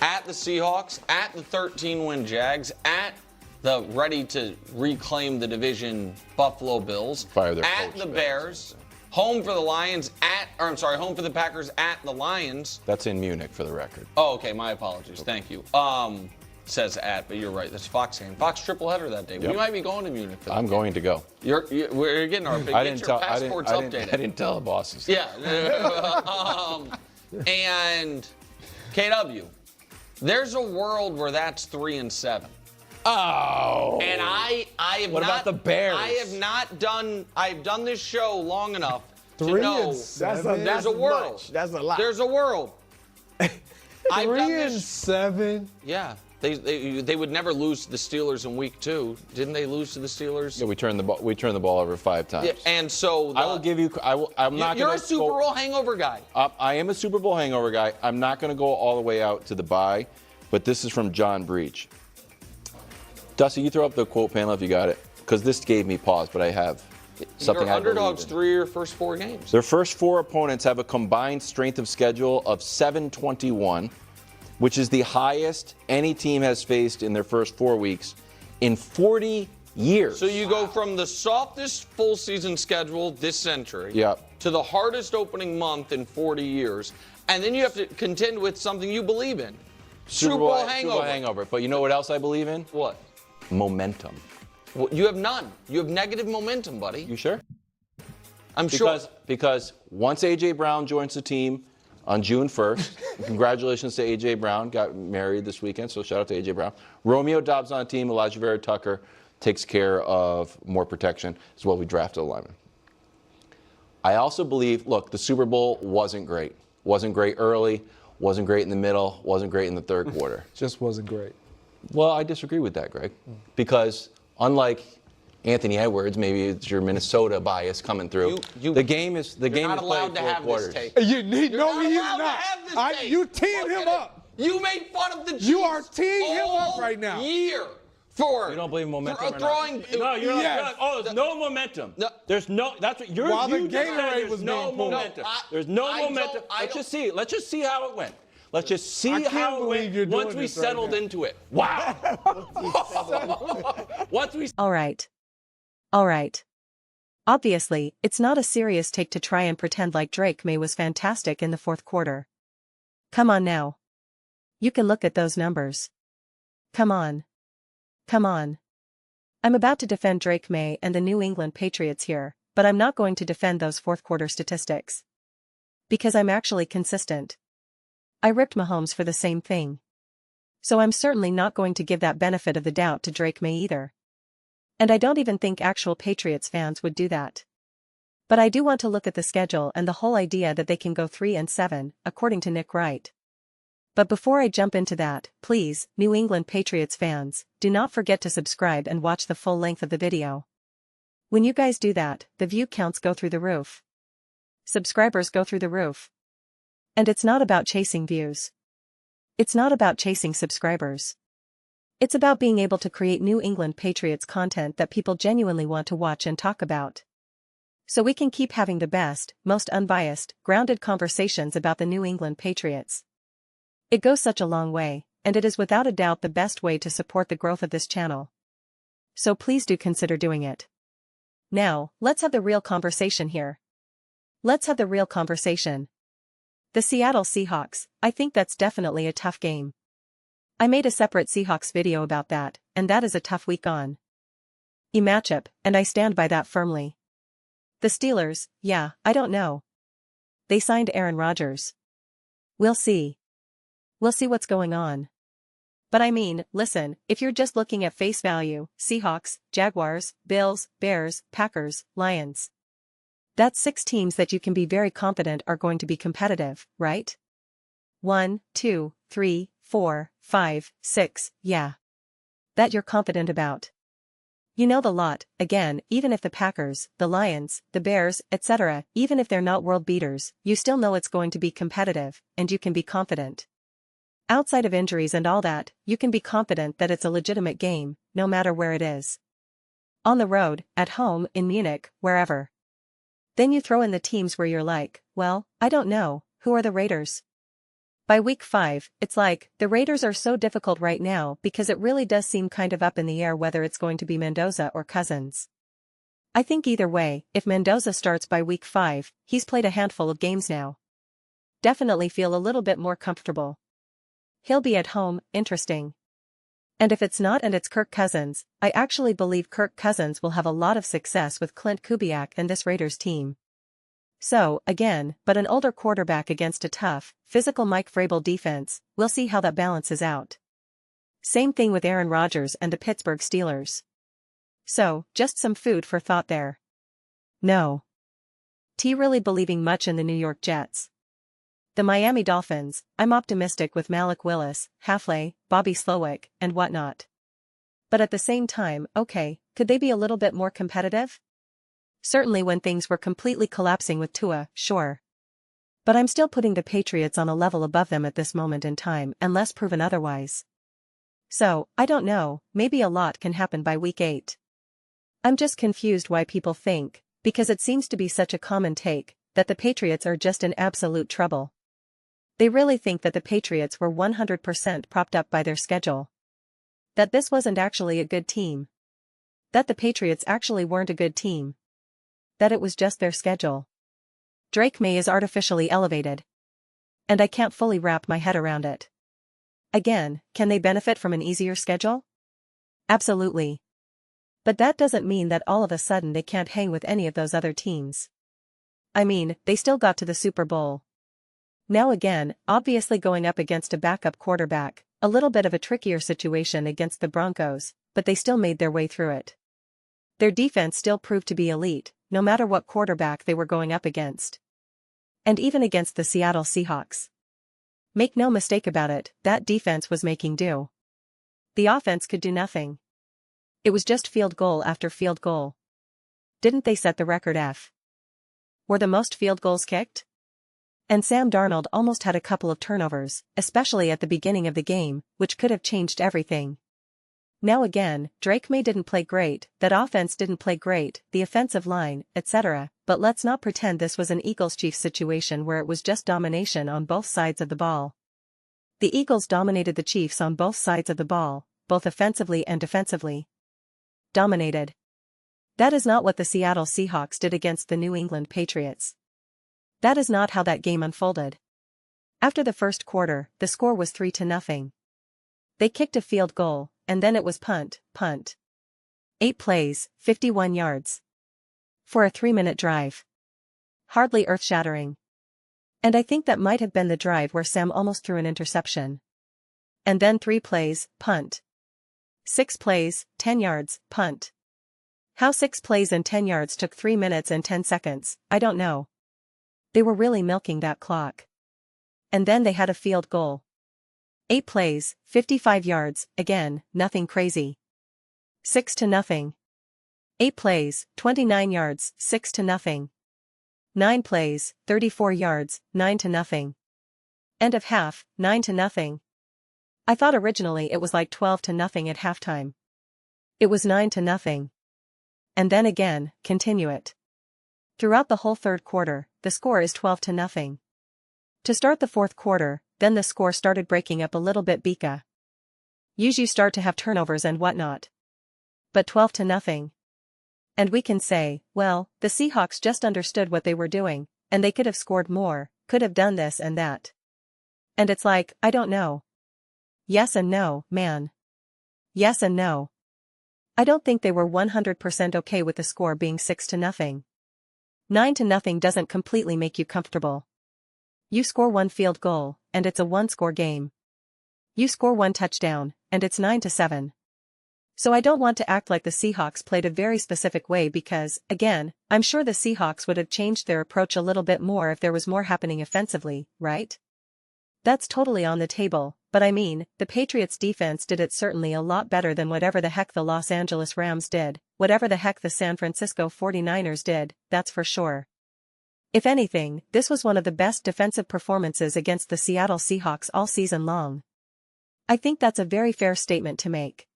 at the Seahawks, at the 13-win Jags, at the ready to reclaim the division Buffalo Bills, at the Bears, home for the Lions, home for the Packers, at the Lions. That's in Munich for the record. Oh, okay, my apologies. Thank you. Says at, but you're right. That's Fox game. Fox triple header that day. Yep. We might be going to Munich for that. I'm going to go. We're getting our passports updated. I didn't tell the bosses. Yeah. And KW, there's a world where that's 3-7. Oh. And I have what not. What about the Bears? I've done this show long enough to 3 know and 7? there's a world. Much. That's a lot. There's a world. 3 and 7. Yeah. They would never lose to the Steelers in week 2. Didn't they lose to the Steelers? Yeah, we turned the ball over 5 times. Yeah, and so I will give you. I'm not. You're a Super Bowl hangover guy. I am a Super Bowl hangover guy. I'm not going to go all the way out to the bye, but this is from John Breach. Dusty, you throw up the quote panel if you got it, because this gave me pause, but I have something. Your underdogs 3 of your first 4 games. Their first 4 opponents have a combined strength of schedule of 721. Which is the highest any team has faced in their first 4 weeks in 40 years. So you go from the softest full season schedule this century to the hardest opening month in 40 years, and then you have to contend with something you believe in. Super Bowl hangover. Super Bowl hangover. But you know what else I believe in? What? Momentum. Well, you have none. You have negative momentum, buddy. You sure? I'm sure. Because once A.J. Brown joins the team on June 1st, congratulations to A.J. Brown, got married this weekend, so shout out to A.J. Brown. Romeo Dobbs on the team, Elijah Vera Tucker takes care of more protection, as well we drafted a lineman. I also believe, look, the Super Bowl wasn't great. Wasn't great early, wasn't great in the middle, wasn't great in the third quarter. Just wasn't great. Well, I disagree with that, Greg, because unlike Anthony Edwards, maybe it's your Minnesota bias coming through. The game is not allowed to have this take. You're not allowed to have this take. You teeing him up. You made fun of the Chiefs. You are teeing him up right now. Year for you don't believe in momentum or throwing. No, you're not. Oh, there's no momentum. No, there's no. That's what you're. While the Gatorade was no being pulled. momentum. There's no momentum. Let's just see. Let's just see how it went. Let's just see how it went once we settled into it. Wow. Once we. All right. Obviously, it's not a serious take to try and pretend like Drake May was fantastic in the fourth quarter. Come on now. You can look at those numbers. Come on. I'm about to defend Drake May and the New England Patriots here, but I'm not going to defend those fourth quarter statistics. Because I'm actually consistent. I ripped Mahomes for the same thing. So I'm certainly not going to give that benefit of the doubt to Drake May either. And I don't even think actual Patriots fans would do that. But I do want to look at the schedule and the whole idea that they can go 3-7, according to Nick Wright. But before I jump into that, please, New England Patriots fans, do not forget to subscribe and watch the full length of the video. When you guys do that, the view counts go through the roof. Subscribers go through the roof. And it's not about chasing views. It's not about chasing subscribers. It's about being able to create New England Patriots content that people genuinely want to watch and talk about. So we can keep having the best, most unbiased, grounded conversations about the New England Patriots. It goes such a long way, and it is without a doubt the best way to support the growth of this channel. So please do consider doing it. Now, let's have the real conversation here. Let's have the real conversation. The Seattle Seahawks, I think that's definitely a tough game. I made a separate Seahawks video about that, and that is a tough week on. E-matchup, and I stand by that firmly. The Steelers, yeah, I don't know. They signed Aaron Rodgers. We'll see. We'll see what's going on. But I mean, listen, if you're just looking at face value, Seahawks, Jaguars, Bills, Bears, Packers, Lions. That's 6 teams that you can be very confident are going to be competitive, right? 1, 2, 3, 4, 5, 6, yeah. That you're confident about. You know the lot, again, even if the Packers, the Lions, the Bears, etc., even if they're not world beaters, you still know it's going to be competitive, and you can be confident. Outside of injuries and all that, you can be confident that it's a legitimate game, no matter where it is. On the road, at home, in Munich, wherever. Then you throw in the teams where you're like, well, I don't know, who are the Raiders? By week 5, it's like, the Raiders are so difficult right now because it really does seem kind of up in the air whether it's going to be Mendoza or Cousins. I think either way, if Mendoza starts by week 5, he's played a handful of games now. Definitely feel a little bit more comfortable. He'll be at home, interesting. And if it's not and it's Kirk Cousins, I actually believe Kirk Cousins will have a lot of success with Clint Kubiak and this Raiders team. So, again, but an older quarterback against a tough, physical Mike Vrabel defense, we'll see how that balances out. Same thing with Aaron Rodgers and the Pittsburgh Steelers. So, just some food for thought there. No. T really believing much in the New York Jets. The Miami Dolphins, I'm optimistic with Malik Willis, Halfley, Bobby Slowick, and whatnot. But at the same time, okay, could they be a little bit more competitive? Certainly when things were completely collapsing with Tua, sure. But I'm still putting the Patriots on a level above them at this moment in time unless proven otherwise. So, I don't know, maybe a lot can happen by week 8. I'm just confused why people think, because it seems to be such a common take, that the Patriots are just in absolute trouble. They really think that the Patriots were 100% propped up by their schedule. That this wasn't actually a good team. That the Patriots actually weren't a good team. That it was just their schedule. Drake May is artificially elevated. And I can't fully wrap my head around it. Again, can they benefit from an easier schedule? Absolutely. But that doesn't mean that all of a sudden they can't hang with any of those other teams. I mean, they still got to the Super Bowl. Now again, obviously going up against a backup quarterback, a little bit of a trickier situation against the Broncos, but they still made their way through it. Their defense still proved to be elite, no matter what quarterback they were going up against. And even against the Seattle Seahawks. Make no mistake about it, that defense was making do. The offense could do nothing. It was just field goal after field goal. Didn't they set the record F? Were the most field goals kicked? And Sam Darnold almost had a couple of turnovers, especially at the beginning of the game, which could have changed everything. Now again, Drake May didn't play great, that offense didn't play great, the offensive line, etc., but let's not pretend this was an Eagles-Chiefs situation where it was just domination on both sides of the ball. The Eagles dominated the Chiefs on both sides of the ball, both offensively and defensively. Dominated. That is not what the Seattle Seahawks did against the New England Patriots. That is not how that game unfolded. After the first quarter, the score was 3-0. They kicked a field goal, and then it was punt. 8 plays, 51 yards. For a 3-minute drive. Hardly earth-shattering. And I think that might have been the drive where Sam almost threw an interception. And then 3 plays, punt. 6 plays, 10 yards, punt. How 6 plays and 10 yards took 3 minutes and 10 seconds, I don't know. They were really milking that clock. And then they had a field goal. 8 plays, 55 yards, again, nothing crazy. 6-0. 8 plays, 29 yards, 6-0. 9 plays, 34 yards, 9-0. End of half, 9-0. I thought originally it was like 12-0 at halftime. It was 9-0. And then again, continue it. Throughout the whole third quarter, the score is 12-0. To start the fourth quarter, then the score started breaking up a little bit because you start to have turnovers and whatnot. But 12-0. And we can say, well, the Seahawks just understood what they were doing, and they could have scored more, could have done this and that. And it's like, I don't know. Yes and no, man. Yes and no. I don't think they were 100% okay with the score being 6-0. 9-0 doesn't completely make you comfortable. You score 1 field goal, and it's a 1-score game. You score 1 touchdown, and it's 9-7. So I don't want to act like the Seahawks played a very specific way because, again, I'm sure the Seahawks would have changed their approach a little bit more if there was more happening offensively, right? That's totally on the table, but I mean, the Patriots defense did it certainly a lot better than whatever the heck the Los Angeles Rams did, whatever the heck the San Francisco 49ers did, that's for sure. If anything, this was one of the best defensive performances against the Seattle Seahawks all season long. I think that's a very fair statement to make.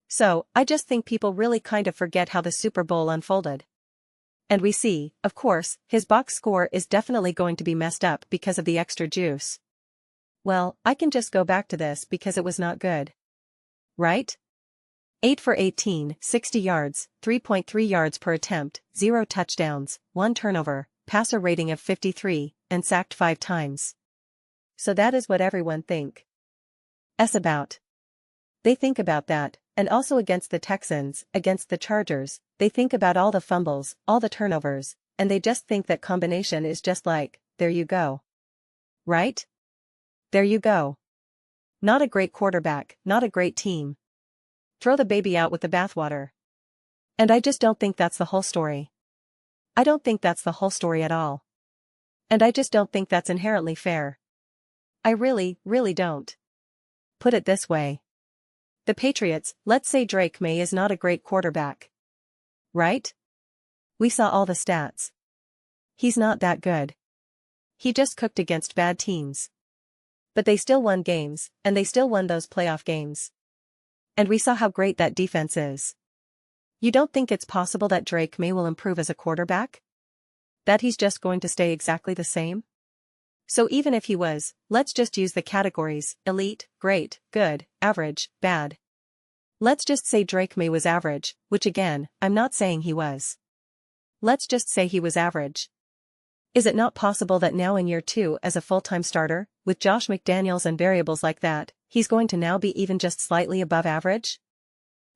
So, I just think people really kind of forget how the Super Bowl unfolded. And we see, of course, his box score is definitely going to be messed up because of the extra juice. well, I can just go back to this because it was not good. Right? 8 for 18, 60 yards, 3.3 yards per attempt, 0 touchdowns, 1 turnover, passer rating of 53, and sacked 5 times. So that is what everyone thinks about. They think about that, and also against the Texans, against the Chargers, they think about all the fumbles, all the turnovers, and they just think that combination is just like, there you go. Right? There you go. Not a great quarterback, not a great team. Throw the baby out with the bathwater. And I just don't think that's the whole story. I don't think that's the whole story at all. And I just don't think that's inherently fair. I really, really don't. Put it this way. The Patriots, let's say Drake May is not a great quarterback. Right? We saw all the stats. He's not that good. He just cooked against bad teams. But they still won games, and they still won those playoff games. And we saw how great that defense is. You don't think it's possible that Drake May will improve as a quarterback? That he's just going to stay exactly the same? So even if he was, let's just use the categories, elite, great, good, average, bad. Let's just say Drake May was average, which again, I'm not saying he was. Let's just say he was average. Is it not possible that now in year 2 as a full-time starter, with Josh McDaniels and variables like that, he's going to now be even just slightly above average?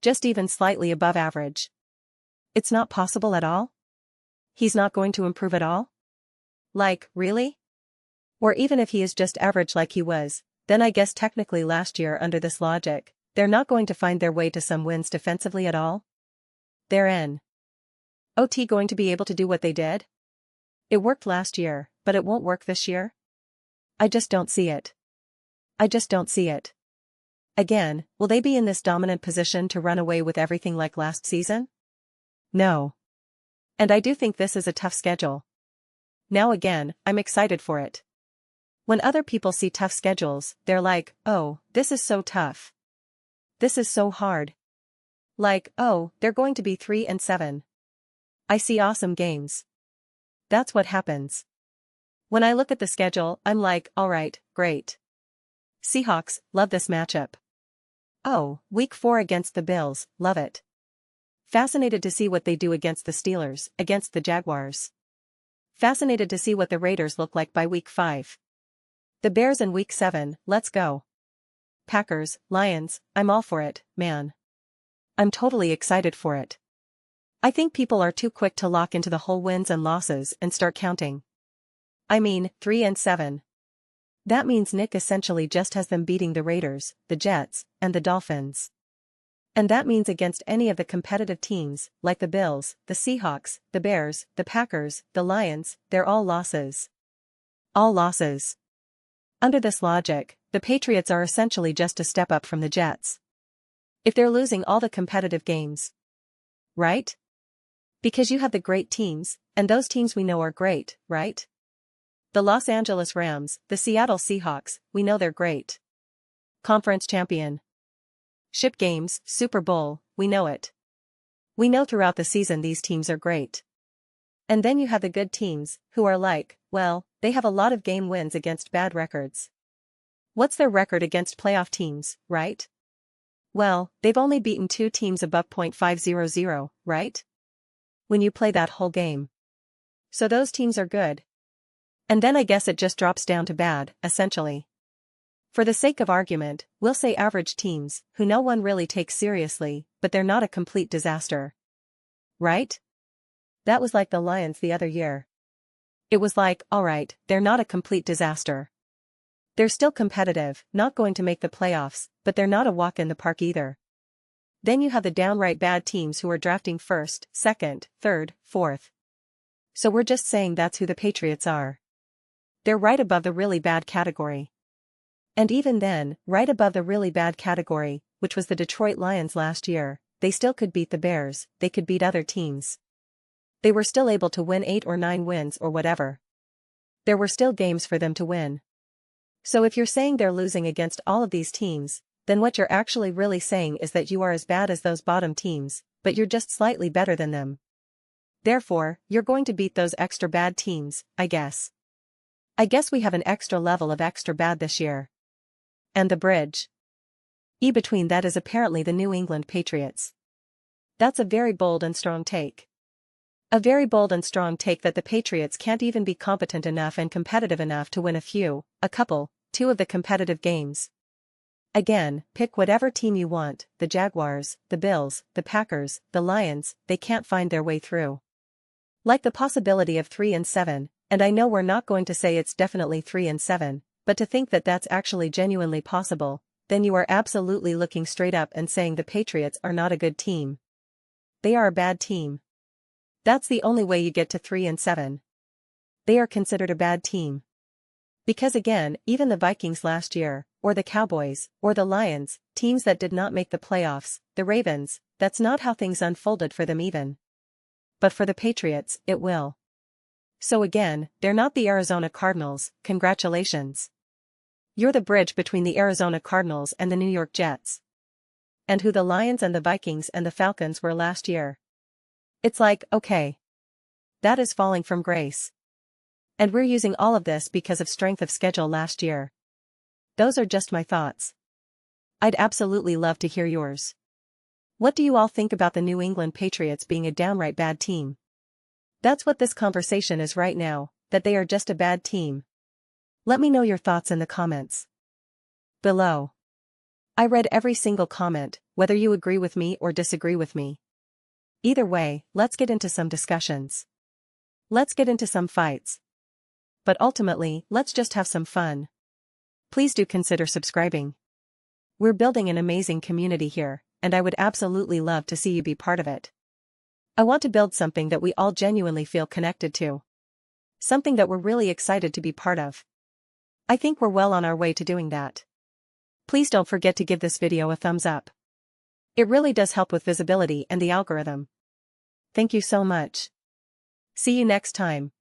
Just even slightly above average. It's not possible at all? He's not going to improve at all? Like, really? Or even if he is just average like he was, then I guess technically last year under this logic, they're not going to find their way to some wins defensively at all? They're in OT going to be able to do what they did? It worked last year, but it won't work this year? I just don't see it. I just don't see it. Again, will they be in this dominant position to run away with everything like last season? No. And I do think this is a tough schedule. Now again, I'm excited for it. When other people see tough schedules, they're like, oh, this is so tough. This is so hard. Like, oh, they're going to be 3-7. I see awesome games. That's what happens. When I look at the schedule, I'm like, alright, great. Seahawks, love this matchup. Oh, week 4 against the Bills, love it. Fascinated to see what they do against the Steelers, against the Jaguars. Fascinated to see what the Raiders look like by week 5. The Bears in week 7, let's go. Packers, Lions, I'm all for it, man. I'm totally excited for it. I think people are too quick to lock into the whole wins and losses and start counting. I mean, 3-7. That means Nick essentially just has them beating the Raiders, the Jets, and the Dolphins. And that means against any of the competitive teams, like the Bills, the Seahawks, the Bears, the Packers, the Lions, they're all losses. All losses. Under this logic, the Patriots are essentially just a step up from the Jets. If they're losing all the competitive games. Right? Because you have the great teams, and those teams we know are great, right? The Los Angeles Rams, the Seattle Seahawks, we know they're great. Conference champion. Ship games, Super Bowl, we know it. We know throughout the season these teams are great. And then you have the good teams, who are like, well, they have a lot of game wins against bad records. What's their record against playoff teams, right? Well, they've only beaten 2 teams above .500, right? When you play that whole game. So those teams are good. And then I guess it just drops down to bad, essentially. For the sake of argument, we'll say average teams, who no one really takes seriously, but they're not a complete disaster. Right? That was like the Lions the other year. It was like, alright, they're not a complete disaster. They're still competitive, not going to make the playoffs, but they're not a walk in the park either. Then you have the downright bad teams who are drafting 1st, 2nd, 3rd, 4th. So we're just saying that's who the Patriots are. They're right above the really bad category. And even then, right above the really bad category, which was the Detroit Lions last year, they still could beat the Bears, they could beat other teams. They were still able to win 8 or 9 wins or whatever. There were still games for them to win. So if you're saying they're losing against all of these teams, then what you're actually really saying is that you are as bad as those bottom teams, but you're just slightly better than them. Therefore, you're going to beat those extra bad teams, I guess. I guess we have an extra level of extra bad this year. And the bridge. Between that is apparently the New England Patriots. That's a very bold and strong take. A very bold and strong take that the Patriots can't even be competent enough and competitive enough to win two of the competitive games. Again, pick whatever team you want, the Jaguars, the Bills, the Packers, the Lions, they can't find their way through. Like the possibility of 3-7, and I know we're not going to say it's definitely 3-7, but to think that that's actually genuinely possible, then you are absolutely looking straight up and saying the Patriots are not a good team. They are a bad team. That's the only way you get to 3-7. They are considered a bad team. Because again, even the Vikings last year, or the Cowboys, or the Lions, teams that did not make the playoffs, the Ravens, that's not how things unfolded for them even. But for the Patriots, it will. So again, they're not the Arizona Cardinals, congratulations. You're the bridge between the Arizona Cardinals and the New York Jets. And who the Lions and the Vikings and the Falcons were last year. It's like, okay. That is falling from grace. And we're using all of this because of strength of schedule last year. Those are just my thoughts. I'd absolutely love to hear yours. What do you all think about the New England Patriots being a downright bad team? That's what this conversation is right now, that they are just a bad team. Let me know your thoughts in the comments below. I read every single comment, whether you agree with me or disagree with me. Either way, let's get into some discussions. Let's get into some fights. But ultimately, let's just have some fun. Please do consider subscribing. We're building an amazing community here, and I would absolutely love to see you be part of it. I want to build something that we all genuinely feel connected to. Something that we're really excited to be part of. I think we're well on our way to doing that. Please don't forget to give this video a thumbs up. It really does help with visibility and the algorithm. Thank you so much. See you next time.